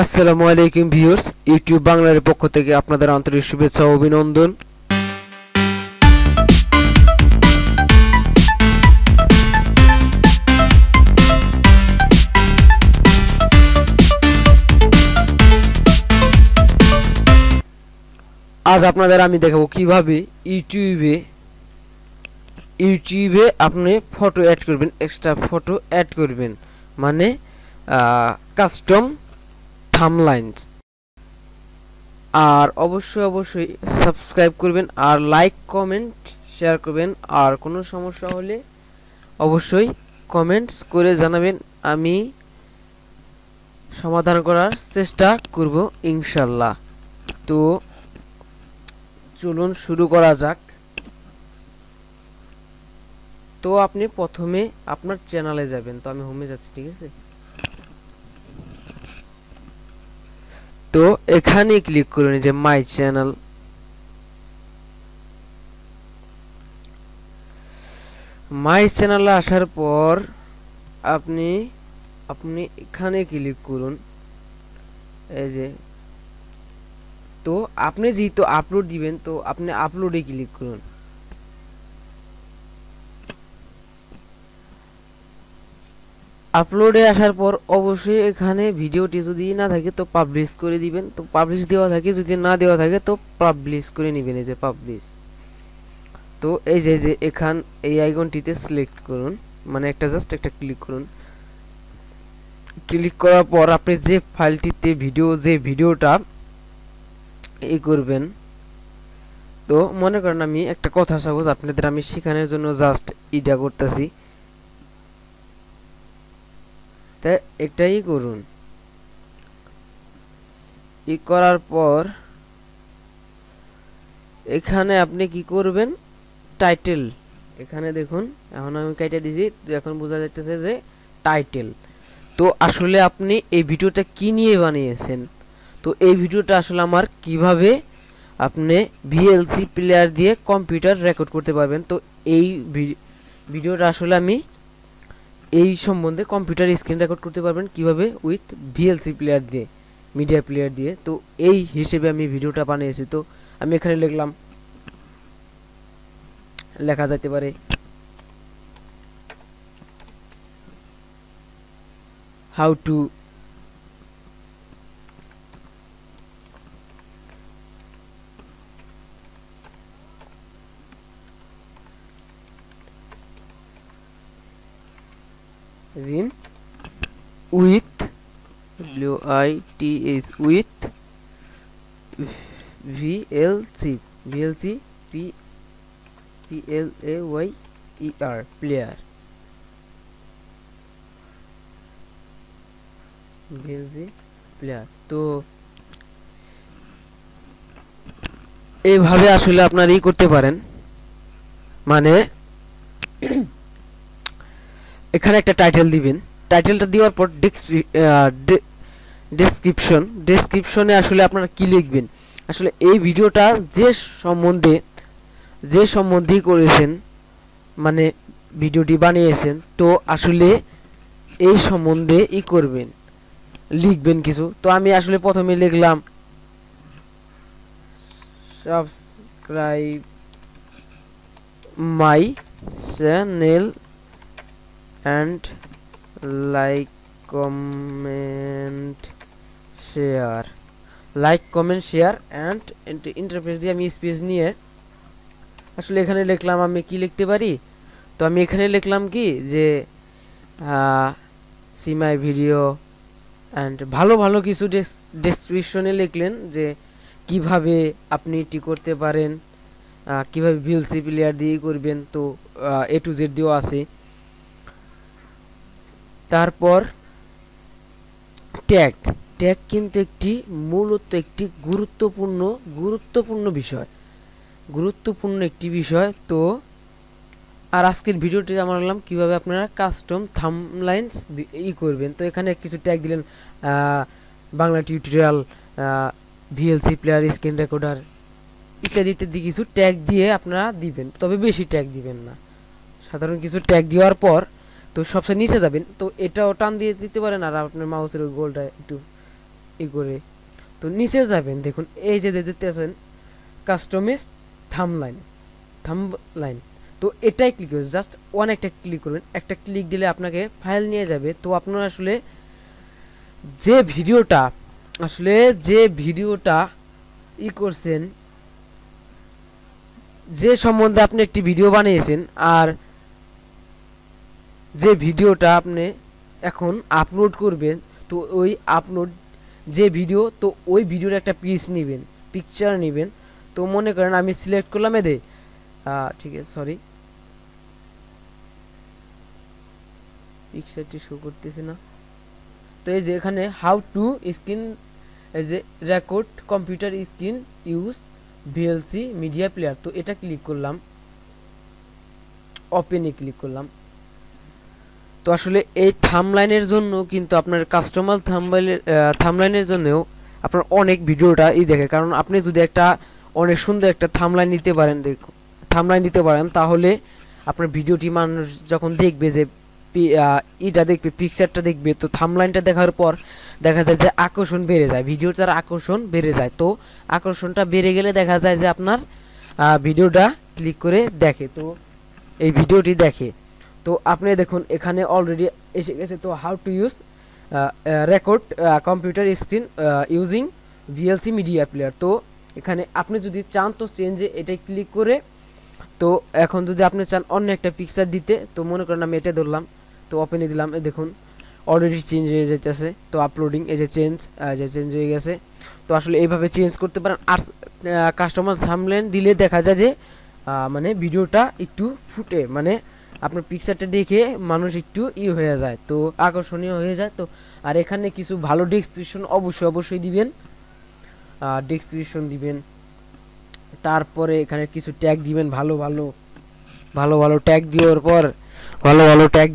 আসসালামু আলাইকুম viewers, YouTube বাংলার পক্ষ থেকে আপনাদের আন্তরিক শুভেচ্ছা ও অভিনন্দন। আজ আপনাদের আমি দেখাবো কিভাবে ইউটিউবে আপনি ফটো অ্যাড করবেন, এক্সট্রা ফটো অ্যাড করবেন, মানে কাস্টম থাম্বনেইলস। আর অবশ্যই সাবস্ক্রাইব করবেন, আর লাইক কমেন্ট শেয়ার করবেন। আর কোনো সমস্যা হলে অবশ্যই কমেন্টস করে জানাবেন, আমি সমাধান করার চেষ্টা করব ইনশাল্লাহ। তো চলুন শুরু করা যাক। তো আপনি প্রথমে আপনার চ্যানেলে যাবেন। তো আমি হোমে যাচ্ছি, ঠিক আছে। তো এখানে ক্লিক করুন যে মাই চ্যানেল। মাই চ্যানেলে আসার পর আপনি এখানে ক্লিক করুন, এই যে। তো আপনি যেহেতু আপলোড দিবেন, তো আপনি আপলোডে ক্লিক করুন। আপলোডে আসার পর অবশ্যই এখানে ভিডিওটি যদি না থাকে তো পাবলিশ করে দিবেন। তো পাবলিশ দেওয়া থাকে, যদি না দেওয়া থাকে তো পাবলিশ করে নেবেন, এই যে পাবলিশ। তো এই যে এই আইকনটিতে সিলেক্ট করুন, মানে জাস্ট একটা ক্লিক করুন। ক্লিক করার পর আপনি যে ফাইলটিতে ভিডিওটা করবেন, তো মনে করেন আমি একটা কথা সাপোজ আপনাদের আমি শেখানোর জন্য জাস্ট ইটা করতেছি, তাই এটাই করুন। করার পর এখানে আপনি কি করবেন, টাইটেল। এখানে দেখুন, এখন আমি কেটে দিয়েছি, তো এখন বোঝা যাচ্ছে যে টাইটেল। তো আসলে আপনি এই ভিডিওটা কি নিয়ে বানিয়েছেন, তো এই ভিডিওটা আসলে আমার কিভাবে আপনি ভিএলসি প্লেয়ার দিয়ে কম্পিউটার রেকর্ড করতে পারবেন। তো এই ভিডিওটা আসলে আমি এই সম্বন্ধে কম্পিউটার স্ক্রিন রেকর্ড করতে পারবেন কিভাবে উইথ ভিএলসি প্লেয়ার দিয়ে, মিডিয়া প্লেয়ার দিয়ে। তো এই হিসেবে আমি ভিডিওটা বানিয়েছি। তো আমি এখানে লিখলাম, লেখা যেতে পারে how to Rin with WITH with VLC PLAYER player, VLC player. তো এইভাবে আসলে আপনারা করতে পারেন, মানে এখানে একটা টাইটেল দিবেন। টাইটেলটা দেওয়ার পর ডেসক্রিপশনে আসলে আপনারা কি লিখবেন, আসলে এই ভিডিওটা যে সম্বন্ধে করেছেন, মানে ভিডিওটি বানিয়েছেন, তো আসলে এই সম্বন্ধে করবেন, লিখবেন কিছু। তো আমি আসলে প্রথমে লিখলাম subscribe my channel and like comment share and interface দিয়ে আমি স্পেস নিয়ে আসলে এখানে লিখলাম, আমি কি লিখতে পারি। তো আমি এখানে লিখলাম কি যে সি মাই ভিডিও অ্যান্ড ভালো কিছু ডেসক্রিপশনে লিখলেন যে কিভাবে আপনি এটি করতে পারেন, কিভাবে ভিএলসি প্লেয়ার দিয়ে করবেন। তো A to Z দিয়েও আছে। তারপর ট্যাগ কিন্তু মূলত একটি গুরুত্বপূর্ণ একটি বিষয়। তো আর আজকের ভিডিওটি আমরা বললাম কিভাবে আপনারা কাস্টম থাম্বনেইলস করবেন। তো এখানে কিছু ট্যাগ দিলেন, Bangla tutorial, VLC player, screen recorder ইত্যাদি কিছু ট্যাগ দিয়ে আপনারা দিবেন, তবে বেশি ট্যাগ দিবেন না, সাধারণ কিছু ট্যাগ দেওয়ার পর তো সবচেয়ে নিচে যাবেন। তো এটাও টান দিয়ে দিতে পারেন, আর আপনার মাউসের ওই গোলটা একটু ই করে। তো নিচে যাবেন, দেখুন এই যে দেখতেছেন কাস্টমাইজ থাম্বলাইন। তো এটাই ক্লিক করবেন, জাস্ট একটা ক্লিক করবেন। একটা ক্লিক দিলে আপনাকে ফাইল নিয়ে যাবে। তো আপনারা আসলে যে ভিডিওটা ই করছেন, যে সম্বন্ধে আপনি একটি ভিডিও বানিয়েছেন, আর যে ভিডিওটা আপনি এখন আপলোড করবেন, তো ওই আপলোড যে ভিডিও, তো ওই ভিডিওর একটা পিকচার নেবেন। তো মনে করেন আমি সিলেক্ট করলাম ঠিক আছে, সরি পিকচারটি শো করতেছে না। তো এই যে এখানে হাউ টু স্ক্রিন, এই যে record computer screen use VLC media player, তো এটা ক্লিক করলাম, ওপেনে ক্লিক করলাম। তো আসলে এই থাম্বলাইনের জন্য কিন্তু আপনার কাস্টমার থাম্বলাইনের জন্যও আপনার অনেক ভিডিওটা দেখে, কারণ আপনি যদি একটা অনেক সুন্দর একটা থাম্বলাইন দিতে পারেন, তাহলে আপনার ভিডিওটি মানুষ যখন দেখবে, যে পিকচারটা দেখবে, তো থাম্বলাইনটা দেখার পর দেখা যায় যে আকর্ষণ বেড়ে যায়, ভিডিওটার আকর্ষণ বেড়ে যায়। তো আকর্ষণটা বেড়ে গেলে দেখা যায় যে আপনার ভিডিওটা ক্লিক করে দেখে, তো এই ভিডিওটি দেখে। তো আপনি দেখুন এখানে অলরেডি এসে গেছে। তো how to use record computer screen using VLC media player. তো এখানে আপনি যদি চান তো চেঞ্জে এটাই ক্লিক করে, তো এখন যদি আপনি চান অন্য একটা পিকচার দিতে, তো মনে করেন আমি এটা ধরলাম, তো ওপেনে দিলাম, দেখুন অলরেডি চেঞ্জ হয়ে যাইতেছে। তো আপলোডিং, এই যে চেঞ্জ হয়ে গেছে। তো আসলে এইভাবে চেঞ্জ করতে পারেন। আর কাস্টমার থাম্বনেল দিলে দেখা যায় যে মানে ভিডিওটা একটু ফুটে, মানে আপনার পিকচারটা দেখে মানুষ একটু হয়ে যায়, তো আকর্ষণীয় হয়ে যায়। তো আর এখানে কিছু ভালো ডেসক্রিপশন অবশ্যই দিবেন, তারপরে এখানে কিছু ট্যাগ দিবেন, ভালো ট্যাগ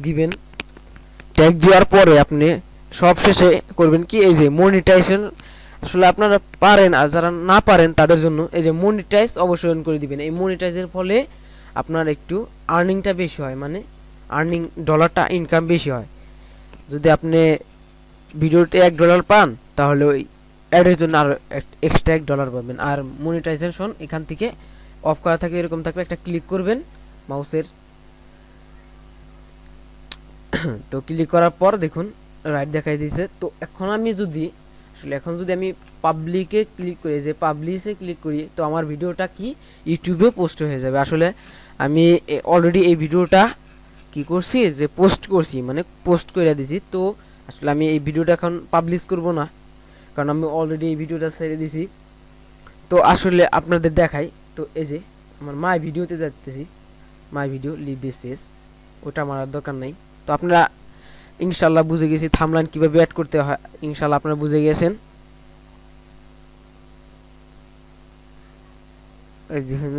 দিবেন। ট্যাগ দেওয়ার পরে আপনি সবশেষে করবেন কি, এই যে মনিটাইজেশন, আসলে আপনারা পারেন, আর যারা না পারেন তাদের জন্য এই যে মনিটাইজ অবশ্যই অন করে দিবেন। এই মনিটাইজের ফলে আপনার একটু আর্নিংটা বেশি হয়, মানে ডলারটা ইনকাম বেশি হয়। যদি আপনি ভিডিওতে $1 পান, তাহলে ওই অ্যাডের জন্য আরও এক্সট্রা $1 পাবেন। আর মনিটাইজেশন এখান থেকে অফ করা থাকে, এরকম থাকবে, একটা ক্লিক করবেন মাউসের। তো ক্লিক করার পর দেখুন রাইট দেখাই দিয়েছে। তো এখন যদি আমি পাবলিকে ক্লিক করি, যে পাবলিশে ক্লিক করি, তো আমার ভিডিওটা কি ইউটিউবে পোস্ট হয়ে যাবে। আসলে আমি অলরেডি এই ভিডিওটা কি করছি, যে পোস্ট করছি, মানে পোস্ট করে দিছি। তো আসলে আমি এই ভিডিওটা এখন পাবলিশ করব না, কারণ আমি অলরেডি এই ভিডিওটা ছেড়ে দিছি। তো আসলে আপনাদের দেখাই, তো এই যে আমার মাই ভিডিওতে যাচ্তেছি, my video live this page, ওটা আমার দরকার নাই। তো আপনারা ইনশাল্লাহ বুঝে গেছি থাম্বলাইন কিভাবে অ্যাড করতে হয়, ইনশাল্লাহ আপনারা বুঝে গেছেন।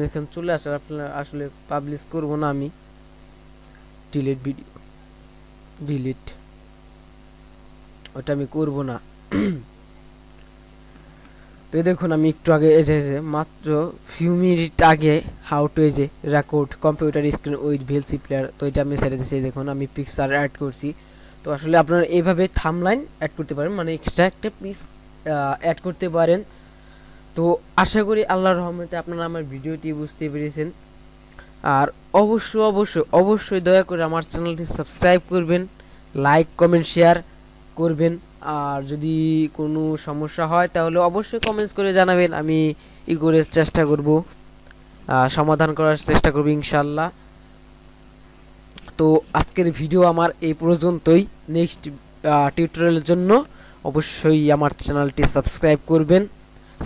এখানে চলে আসার আপনারা আসলে পাবলিশ করব না আমি, ডিলিট ওটা আমি করব না। তো দেখুন আমি একটু আগে মাত্র ফিউ মিনিট আগে how to record computer screen with VLC player, তো এটা আমি ছেড়ে দিয়েছি। দেখুন আমি পিকচার অ্যাড করছি। তো আসলে আপনারা এইভাবে থাম্বলাইন অ্যাড করতে পারেন, মানে এক্সট্রা একটা পিস অ্যাড করতে পারেন। তো আশা করি আল্লাহর রহমতে আপনারা আমার ভিডিওটি বুঝতে পেরেছেন। আর অবশ্যই দয়া করে আমার চ্যানেলটি সাবস্ক্রাইব করবেন, লাইক কমেন্ট শেয়ার করবেন। আর যদি কোনো সমস্যা হয় তাহলে অবশ্যই কমেন্টস করে জানাবেন, আমি চেষ্টা করব, সমাধান করার চেষ্টা করব ইনশাল্লাহ। তো আজকের ভিডিও আমার এই পর্যন্তই। নেক্সট টিউটোরিয়ালের জন্য অবশ্যই আমার চ্যানেলটি সাবস্ক্রাইব করবেন।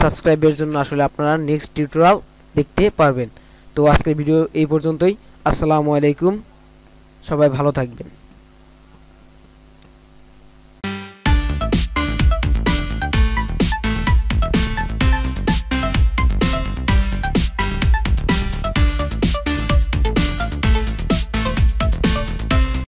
সাবস্ক্রাইবের জন্য আসলে আপনারা নেক্সট টিউটোরিয়াল দেখতে পারবেন। তো আজকের ভিডিও এই পর্যন্তই। আসসালামু আলাইকুম, সবাই ভালো থাকবেন।